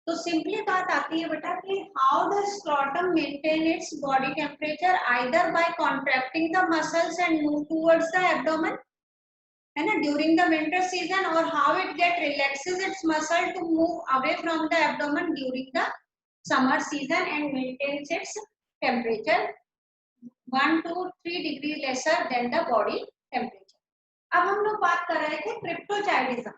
तो सिंपली बात आती है बेटा कि how the scrotum maintain its body temperature either by contracting the muscles and move towards the abdomen, है ना, ड्यूरिंग द विंटर सीजन, और how it get relaxes its muscle to move away from the abdomen during the summer season and maintains its temperature 1 to 3 degree lesser than the body temperature. अब हम लोग बात कर रहे थे क्रिप्टोचाइडिज्म।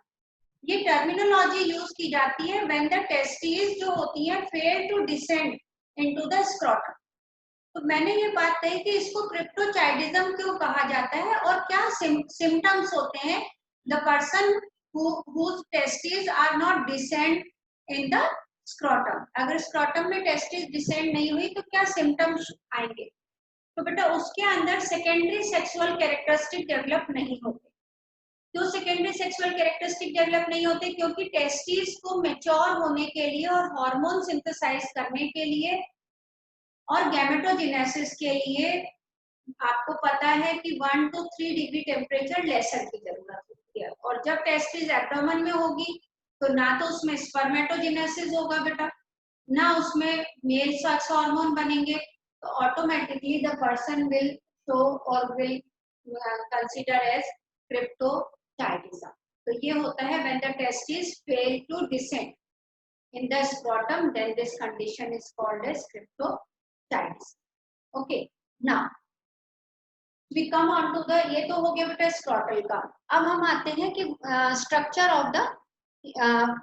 ये terminology use की जाती है व्हेन द टेस्टिस जो होती है fail to descend into the scrotum. तो मैंने ये बात कही कि इसको क्रिप्टोचाइडिज्म क्यों कहा जाता है और क्या सिम्टम्स होते हैं the person whose testes are not descend in the scrotum। अगर स्क्रॉटम में टेस्टिस डिसेंड नहीं हुई तो क्या सिम्टम्स आएंगे? तो बेटा उसके अंदर सेकेंडरी सेक्सुअल कैरेक्टरिस्टिक डेवलप नहीं होते। क्यों सेकेंडरी सेक्सुअल कैरेक्टरिस्टिक डेवलप नहीं होते? क्योंकि टेस्टिस को मैच्योर होने के लिए और हार्मोन सिंथेसाइज करने के लिए और गैमेटोजेनेसिस के लिए आपको पता है कि 1 to 3 डिग्री टेम्परेचर लेसर की जरूरत होती है। और जब टेस्टिस एब्डोमेन में होगी तो ना तो उसमें स्पर्मेटोजेनेसिस होगा बेटा, ना उसमें मेल सेक्स हार्मोन बनेंगे, तो automatically the person will show और विल कंसीडर एज क्रिप्टोचाइडिज्म। तो ये होता है when the testis fail to descend in the scrotum, then this condition is called as cryptochytis। okay, now we come on to the, ये तो हो गया बेटा स्क्रॉटल का। अब हम आते हैं कि structure of the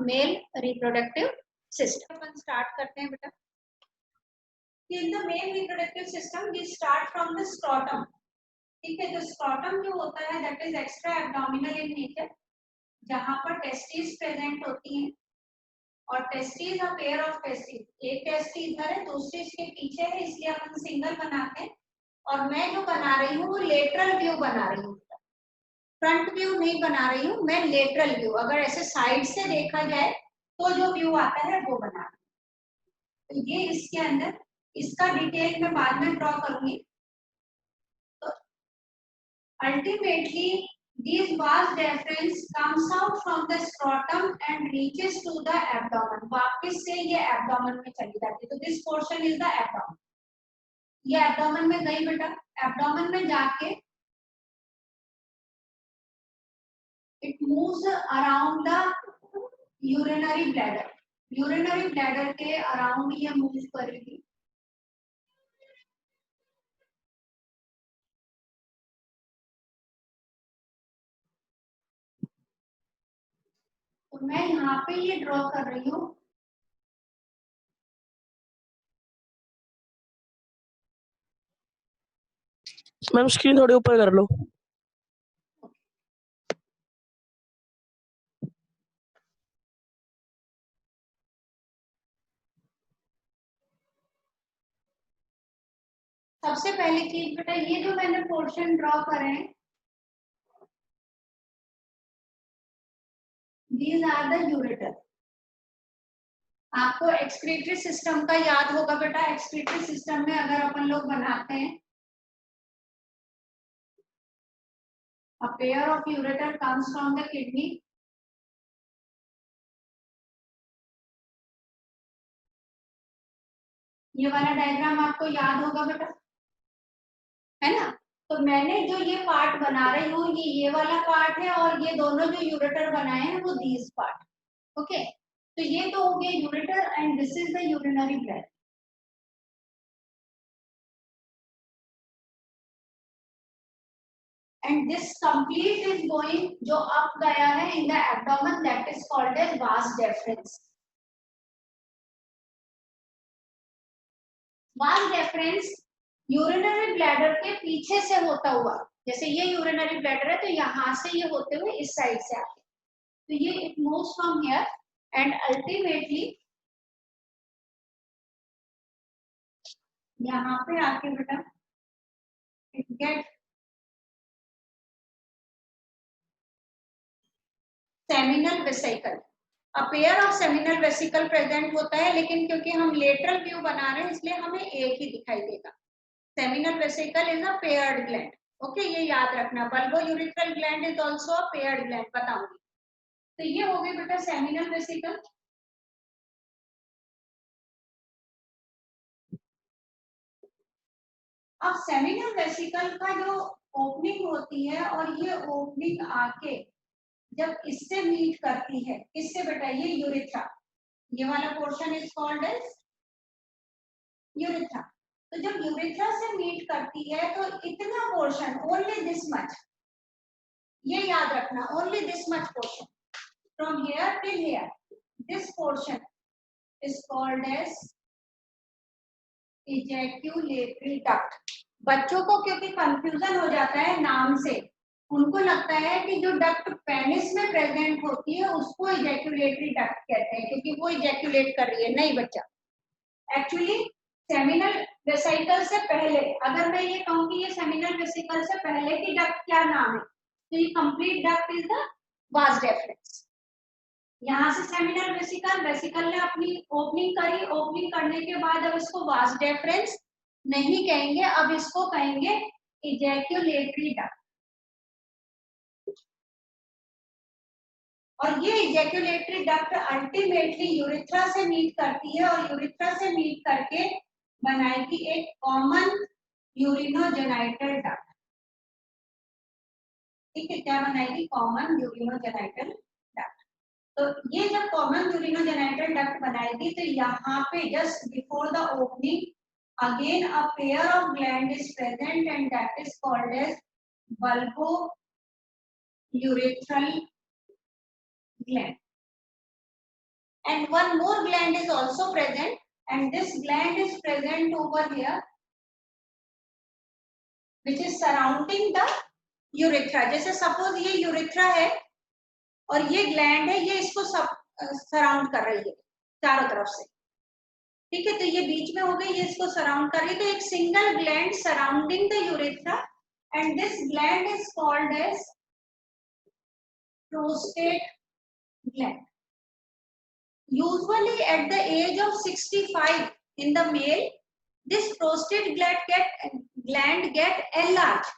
male reproductive system. Upon start करते हैं बेटा। in the male reproductive system we start from the scrotum। ठीक है, जो स्क्रॉटम जो होता है that is extra abdominal in nature, जहां पर टेस्टिस प्रेजेंट होती हैं। और testis a pair of testis, एक टेस्टी इधर है दूसरी इसके पीछे है, इसलिए अपन सिंगल बनाते हैं। और मैं जो बना रही हूँ वो लेटरल व्यू बना रही हूँ, फ्रंट व्यू नहीं बना रही हूँ मैं, लेटरल व्यू। अगर ऐसे साइड से देखा जाए तो जो व्यू आता है वो बना रही हूँ। तो ये इसके अंदर, इसका डिटेल मैं बाद में ड्रॉ करूंगी। तो ultimately this vast deferens comes out from the scrotum and reaches to the abdomen। वापस से ये abdomen में चली जाती है। तो this portion is the abdomen। ये abdomen में गई बेटा, abdomen में जाके it moves around the urinary bladder। urinary bladder के around ये move करेगी। तो मैं यहाँ पे ये ड्रॉ कर रही हूँ। मैम स्क्रीन थोड़ी ऊपर कर लो। सबसे पहली चीज बेटा, ये जो मैंने पोर्शन ड्रॉ करे हैं these are the ureter। आपको एक्सक्रीटरी सिस्टम का याद होगा बेटा। एक्सक्रीटरी सिस्टम में अगर अपन लोग बनाते हैं a pair of ureter comes from the kidney। ये वाला डायग्राम आपको याद होगा बेटा, है ना। तो मैंने जो ये पार्ट बना रही हूँ ये वाला पार्ट है, और ये दोनों जो यूरेटर बनाए हैं वो दीज पार्ट। ओके, तो ये तो हो गया ureter and this is the urinary bladder. and this complete is going, जो up गया है in the abdomen, that is called as vas deferens। vas deferens urinary bladder के पीछे से होता हुआ, जैसे ये यूरिनरी ब्लैडर है तो यहाँ से ये होते हुए इस साइड से आते, तो ये it moves from here and ultimately यहाँ पे आके बेटा it get seminal vesicle. A pair of seminal vesicle present होता है, लेकिन क्योंकि हम लेटरल व्यू बना रहे हैं इसलिए हमें एक ही दिखाई देगा। Seminal vesicle is a paired gland. Okay, ये याद रखना। Bulbourethral gland is also a paired gland, बताऊंगी। तो ये हो गई बेटा सेमिनल वेसिकल। अब सेमिनल वेसिकल का जो ओपनिंग होती है और ये ओपनिंग आके जब इससे मीट करती है, इससे बेटा ये यूरेथ्रा, ये वाला portion is called as urethra. तो जब यूरेथ्रा से मीट करती है तो इतना पोर्शन, ओनली दिस मच, ये याद रखना, only this much portion from here till here, this portion is called as ejaculatory duct. बच्चों को क्योंकि कंफ्यूजन हो जाता है नाम से, उनको लगता है कि जो डक्ट पेनिस में प्रेजेंट होती है उसको इजैक्यूलेटरी डक्ट कहते हैं क्योंकि वो इजैक्यूलेट कर रही है। नहीं बच्चा, एक्चुअली सेमिनल वेसिकल से पहले, अगर मैं ये कहूँ कि ये सेमिनल वेसिकल से पहले की डक्ट क्या नाम है, तो ये complete duct is the vas deferens. यहाँ से सेमिनल वेसिकल, वेसिकल ने अपनी ओपनिंग करी, ओपनिंग करने के बाद अब इसको वास डेफरेंस नहीं कहेंगे, अब इसको कहेंगे इजैक्यूलेटरी डक्ट। और ये इजैक्यूलेटरी डक्ट अल्टीमेटली यूरेथ्रा से मीट करती है और यूरेथ्रा से मीट करके बनाएगी एक कॉमन यूरिनोजेनाइटल डक्ट। ठीक है, क्या बनाएगी? Common urinogenital duct. तो ये जब कॉमन यूरिनोजेनाइटल डक्ट बनाएगी तो यहाँ पे just before the opening again a pair of gland is present and that is called as bulbourethral gland, and one more gland is also present, and this gland is present over here which is surrounding the urethra। जैसे suppose ये urethra है और ये gland है, ये इसको surround कर रही है चारों तरफ से। ठीक है, तो ये बीच में हो गई, ये इसको सराउंड कर रही है, तो एक single gland surrounding the urethra and this gland is called as prostate gland। Usually at the age of 65 in the male, this prostate gland get enlarged।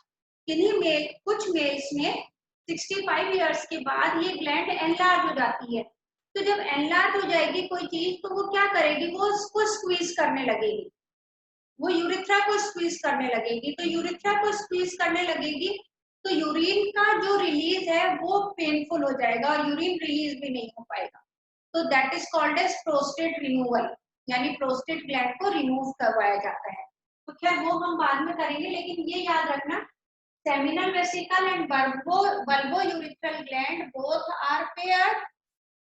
किन्हीं मेल, कुछ मेल्स में 65 इयर्स के बाद ये ग्लैंड एनलार्ज हो जाती है। तो जब एनलार्ज हो जाएगी कोई चीज तो वो क्या करेगी? वो उसको स्क्वीज करने लगेगी, वो यूरेथ्रा को स्क्वीज करने लगेगी। तो यूरेथ्रा को स्क्वीज करने लगेगी तो यूरिन का जो रिलीज है वो पेनफुल हो जाएगा और यूरिन रिलीज भी नहीं हो पाएगा। तो that is called as prostate removal, यानी प्रोस्टेट ग्लैंड को रिमूव करवाया जाता है। तो खैर वो हम बाद में करेंगे, लेकिन ये याद रखना, seminal vesicle and bulbourethral gland both are paired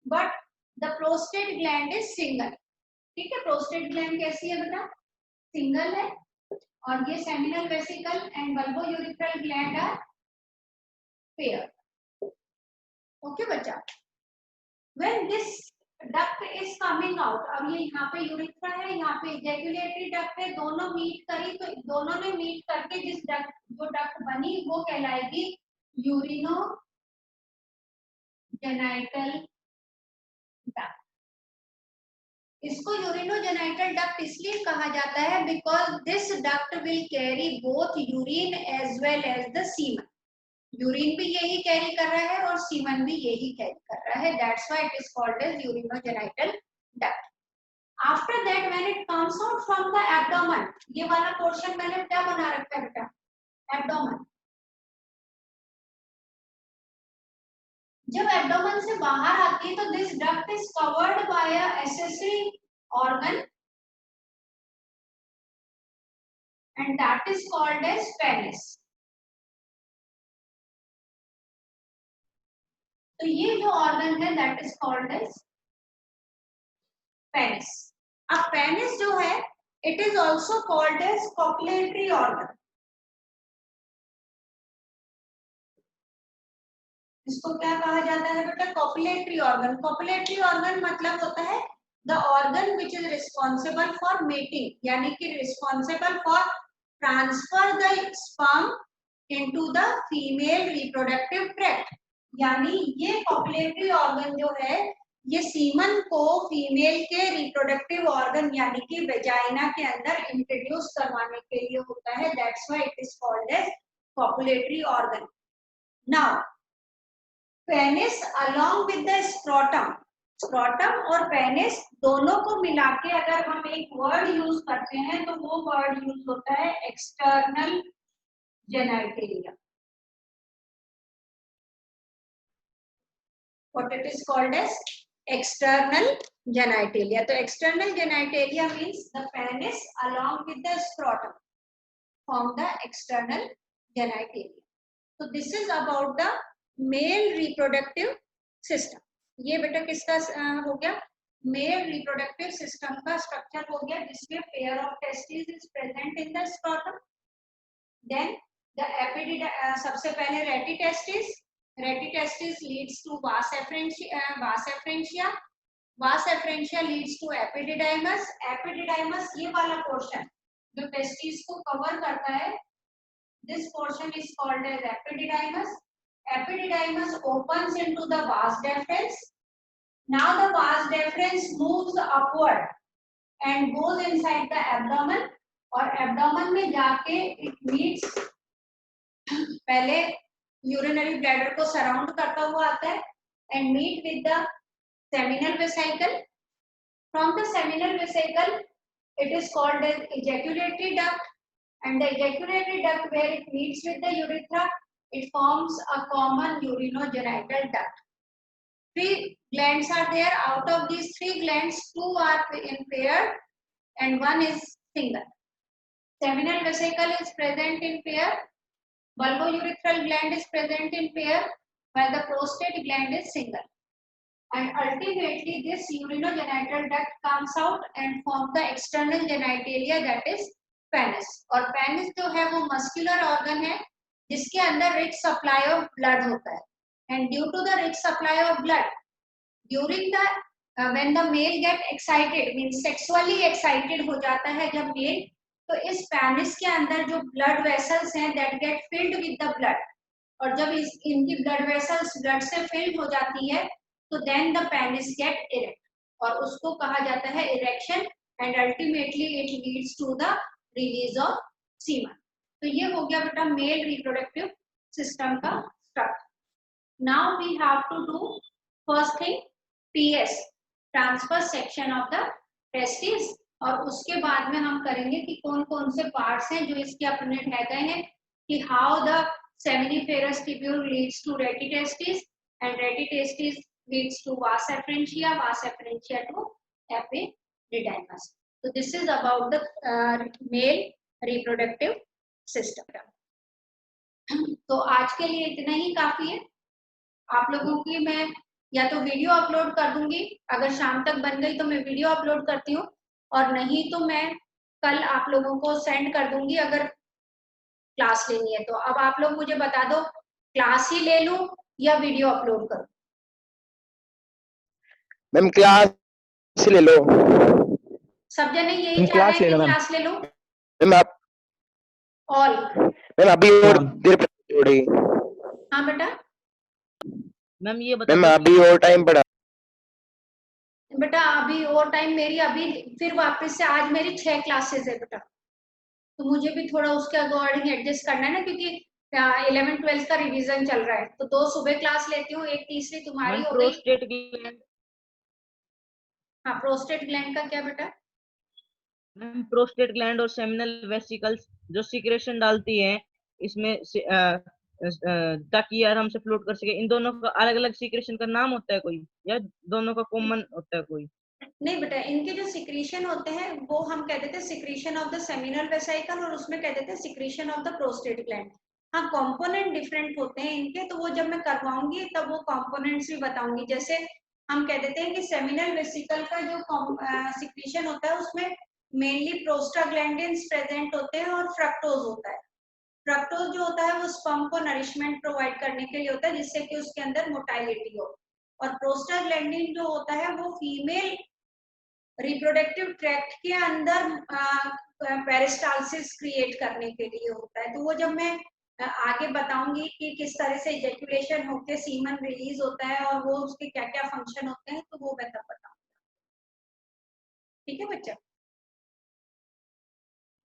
but the prostate gland is single. ठीक है, प्रोस्टेट ग्लैंड कैसी है बेटा? सिंगल है, और ये seminal vesicle and bulbourethral gland are paired. Okay बच्चा, when this duct is coming out, अब ये यहाँ पे यूरेथ्रा है, यहाँ पे इजैक्यूलेटरी डक्ट है, दोनों मीट करी, तो दोनों ने मीट करके जिस डक्ट, जो डक्ट बनी वो कहलाएगी यूरिनो जेनाइटल डक्ट। इसको यूरिनोजेनाइटल डक्ट इसलिए कहा जाता है because this duct will carry both urine as well as the semen. Urine भी यही कैरी कर रहा है और सीमन भी यही कैरी कर रहा है, that's why it is called as urinogenital duct. After that when it comes out from the abdomen, ये वाला पोर्शन मैंने क्या बना रखा है बेटा? एब्डोमेन। जब एब्डोमेन से बाहर आती है तो this duct is covered by a accessory organ and that is called as penis. तो ये जो ऑर्गन है that is called as penis. अब पेनिस जो है it is also called as copulatory organ. इसको क्या कहा जाता है बेटा? Copulatory organ. कॉपुलेटरी ऑर्गन मतलब होता है the organ which is responsible for mating, यानी कि responsible for transfer the sperm into the female reproductive tract. यानी ये कॉपुलेटरी ऑर्गन जो है ये सीमन को फीमेल के रिप्रोडक्टिव ऑर्गन यानी कि वेजाइना के अंदर इंट्रोड्यूस करवाने के लिए होता है, that's why it is called as copulatory organ. Now penis along with the scrotum, scrotum और पेनिस दोनों को मिला के अगर हम एक वर्ड यूज करते हैं तो वो वर्ड यूज होता है external genitalia. What it is called as external genitalia. So external genitalia means the penis along with the scrotum form the external genitalia. So this is about the male reproductive system. ये बेटा किसका हो गया? Male reproductive system का structure हो गया जिसमें pair of testes is present in the scrotum. Then the सबसे पहले retitestis. Retitestis leads to vas efferentia. Vas efferentia leads to epididymis. Epididymis ये वाला portion जो testis को cover करता है, this portion is called as epididymis. Epididymis opens into the vas deferens. Now the vas deferens moves upward and goes inside the abdomen. और abdomen में जाके it meets पहले यूरिनरी ब्लैडर को surround करता हुआ आता है and meet with the seminal vesicle. From the seminal vesicle it is called as ejaculatory duct and the ejaculatory duct where it meets with the urethra it forms a common urinogenital duct. 3 glands are there. Out of these 3 glands, 2 are in pair and 1 is single. Seminal vesicle is present in pair. Bulbourethral gland is present in pair, while the prostate gland is single. And ultimately, this urinogenital duct comes out and forms the external genitalia, that is penis. और penis जो है वो muscular organ है जिसके अंदर rich supply of blood होता है. And due to the rich supply of blood, during the when the male get excited, means sexually excited हो जाता है जब male, तो इस पेनिस के अंदर जो ब्लड वेसल्स हैं that get filled with the blood. और जब इनकी ब्लड वेसल्स ब्लड से फिल्ड हो जाती है तो then the penis get erect और उसको कहा जाता है erection and ultimately it leads to the release of semen. तो ये हो गया बेटा मेल रिप्रोडक्टिव सिस्टम का structure. Now we have to do first thing TS, transfer section of the testis. और उसके बाद में हम करेंगे कि कौन कौन से पार्ट्स हैं जो इसके अपने रह गए हैं, कि how the seminiferous tubule leads to rete testis and rete testis leads to vas efferentia, vas efferentia to epididymis. तो this is about the male reproductive system. तो आज के लिए इतना ही काफी है. आप लोगों की मैं या तो वीडियो अपलोड कर दूंगी, अगर शाम तक बन गई तो मैं वीडियो अपलोड करती हूँ, और नहीं तो मैं कल आप लोगों को सेंड कर दूंगी अगर क्लास लेनी है तो. अब आप लोग मुझे बता दो क्लास ही ले लूं या वीडियो अपलोड करूं? मैम क्लास ले लो. सब जने यही चाह रहे हैं कि क्लास ले लो. मैम आप ऑल मैम अभी और देर पड़ी. हाँ बेटा. मैम ये बता मैम अभी और टाइम पड़ा. बेटा अभी और टाइम मेरी अभी फिर वापस से आज मेरी 6 क्लासेस है बेटा, तो मुझे भी थोड़ा उसके अकॉर्डिंग एडजस्ट करना है ना, क्योंकि 11th-12th का रिवीजन चल रहा है. तो 2 सुबह क्लास लेती हूँ, एक तीसरी तुम्हारी हो गई. Prostate gland. हाँ प्रोस्टेट ग्लैंड का क्या बेटा? मैम प्रोस्टेट ग्लैंड और सेमिनल वेसिकल्स जो सीक्रेशन डालती है इसमें ताकि आराम से फ्लोट कर सके, इन दोनों का अलग अलग सीक्रेशन का नाम होता है कोई, या दोनों का कॉमन होता है कोई? नहीं बेटा, इनके जो सिक्रीशन होते हैं वो हम कह देते हैं secretion of the seminal vesicle और उसमें कह देते हैं secretion of the prostate gland. हाँ कंपोनेंट डिफरेंट होते हैं इनके, तो वो जब मैं करवाऊंगी तब वो कंपोनेंट्स भी बताऊंगी. जैसे हम कह देते हैं कि सेमिनल वेसिकल का जो सिक्रीशन होता है उसमें मेनली प्रोस्टाग्लैंडिन्स प्रेजेंट होते हैं और फ्रक्टोज होता है. फ्रक्टोज जो होता है वो स्पर्म को नरिशमेंट प्रोवाइड करने के लिए होता है जिससे कि उसके अंदर मोटाइलिटी हो, और प्रोस्टाग्लैंडिन जो होता है वो फीमेल रिप्रोडक्टिव ट्रैक्ट के अंदर पेरिस्टाल्सिस क्रिएट करने के लिए होता है. तो वो जब मैं आगे बताऊंगी कि किस तरह से इजैक्यूलेशन होके सीमन रिलीज होता है और वो उसके क्या क्या फंक्शन होते हैं, तो वो मैं तब बताऊंगी. ठीक है बच्चा?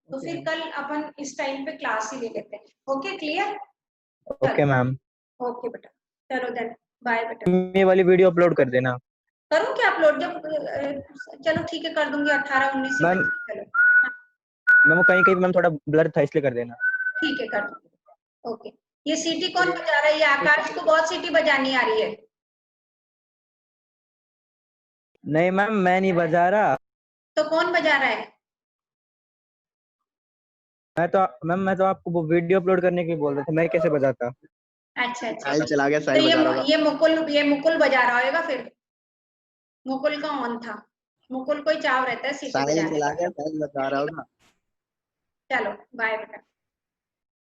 तो फिर कल अपन इस टाइम पे क्लास ही ले लेते हैं. Okay clear? Okay ma'am. Okay बेटा, चलो देन बाय बेटा. ये वाली वीडियो अपलोड कर देना. करूँ क्या अपलोड? जब चलो ठीक है कर दूंगी 18 19 मैम चलो मैम कहीं कहीं मैम थोड़ा ब्लर था इसलिए कर देना। ठीक है कर दूंगी। ओके ये सीटी कौन बजा रहा है? ये आकाश को बहुत सीटी बजानी आ रही है। नहीं मैम मैं नहीं बजा रहा। तो कौन बजा रहा है? मैं तो आपको वो वीडियो अपलोड करने के लिए बोल रहा था, मैं कैसे बजाता। अच्छा अच्छा साहिल चला गया, तो साहिल बजा रहा होगा। ये मुकुल बजा रहा होगा फिर। मुकुल का ऑन था। मुकुल को ही चाव रहता है सीटी साहिल बजाने चला का। गया, साहिल बजा रहा होगा। चलो बाय बेटा।